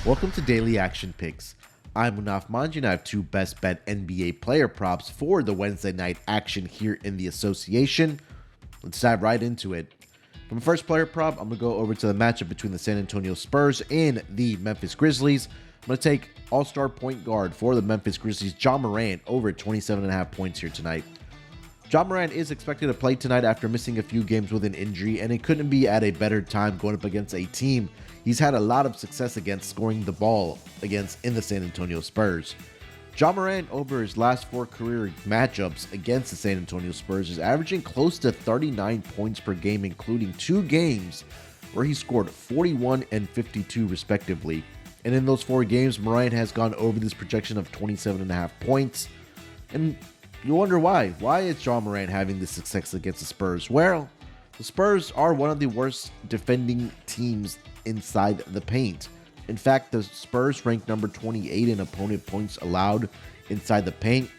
Welcome to Daily Action Picks. I'm Munaf Manji and I have two best bet NBA player props for the Wednesday night action here in the association. Let's dive right into it. For my first player prop, I'm going to go over to the matchup between the San Antonio Spurs and the Memphis Grizzlies. I'm going to take all-star point guard for the Memphis Grizzlies, Ja Morant, over 27.5 points here tonight. Ja Morant is expected to play tonight after missing a few games with an injury, and it couldn't be at a better time going up against a team he's had a lot of success against scoring the ball against in the San Antonio Spurs. Ja Morant, over his last 4 career matchups against the San Antonio Spurs, is averaging close to 39 points per game, including 2 games where he scored 41 and 52 respectively. And in those 4 games, Morant has gone over this projection of 27.5 points. And you wonder why. Why is Ja Morant having this success against the Spurs? Well, the Spurs are one of the worst defending teams inside the paint. In fact, the Spurs rank number 28 in opponent points allowed inside the paint,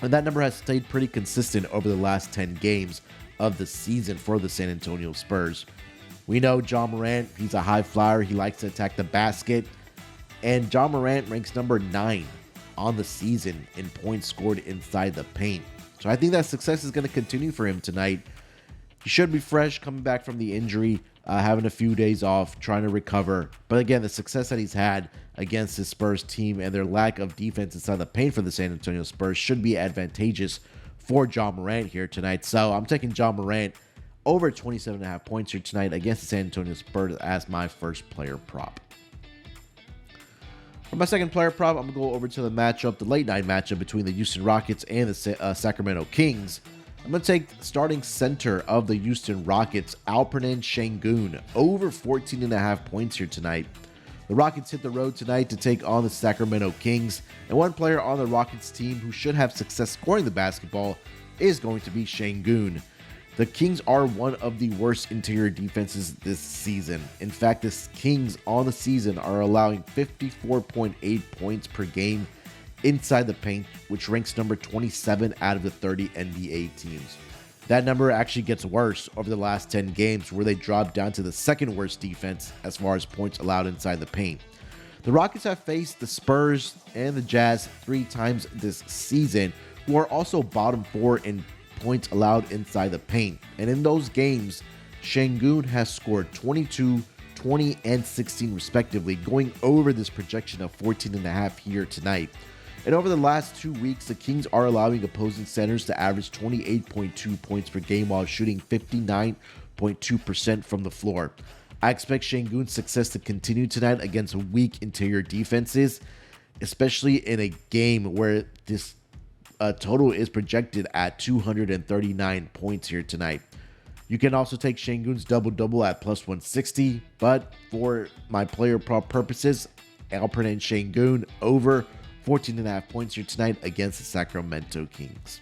and that number has stayed pretty consistent over the last 10 games of the season for the San Antonio Spurs. We know Ja Morant, he's a high flyer, he likes to attack the basket, and Ja Morant ranks number 9 on the season in points scored inside the paint. So I think that success is going to continue for him tonight. He should be fresh, coming back from the injury, having a few days off, trying to recover. But again, the success that he's had against the Spurs team and their lack of defense inside the paint for the San Antonio Spurs should be advantageous for Ja Morant here tonight. So I'm taking Ja Morant over 27.5 points here tonight against the San Antonio Spurs as my first player prop. For my second player prop, I'm going to go over to the matchup, the late night matchup between the Houston Rockets and the Sacramento Kings. I'm going to take starting center of the Houston Rockets, Alperen Sengun, over 14.5 points here tonight. The Rockets hit the road tonight to take on the Sacramento Kings, and one player on the Rockets team who should have success scoring the basketball is going to be Sengun. The Kings are one of the worst interior defenses this season. In fact, the Kings on the season are allowing 54.8 points per game inside the paint, which ranks number 27 out of the 30 NBA teams. That number actually gets worse over the last 10 games, where they dropped down to the second worst defense as far as points allowed inside the paint. The Rockets have faced the Spurs and the Jazz 3 times this season, who are also bottom 4 in points allowed inside the paint. And in those games, Sengun has scored 22, 20, and 16 respectively, going over this projection of 14.5 here tonight. And over the last 2 weeks, the Kings are allowing opposing centers to average 28.2 points per game while shooting 59.2% from the floor. I expect Sengun's success to continue tonight against weak interior defenses, especially in a game where this total is projected at 239 points here tonight. You can also take Sengun's double-double at plus 160, but for my player prop purposes, Alperen Sengun over 14.5 points here tonight against the Sacramento Kings.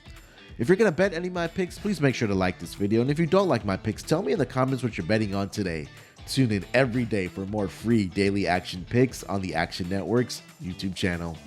If you're going to bet any of my picks, please make sure to like this video. And if you don't like my picks, tell me in the comments what you're betting on today. Tune in every day for more free daily action picks on the Action Network's YouTube channel.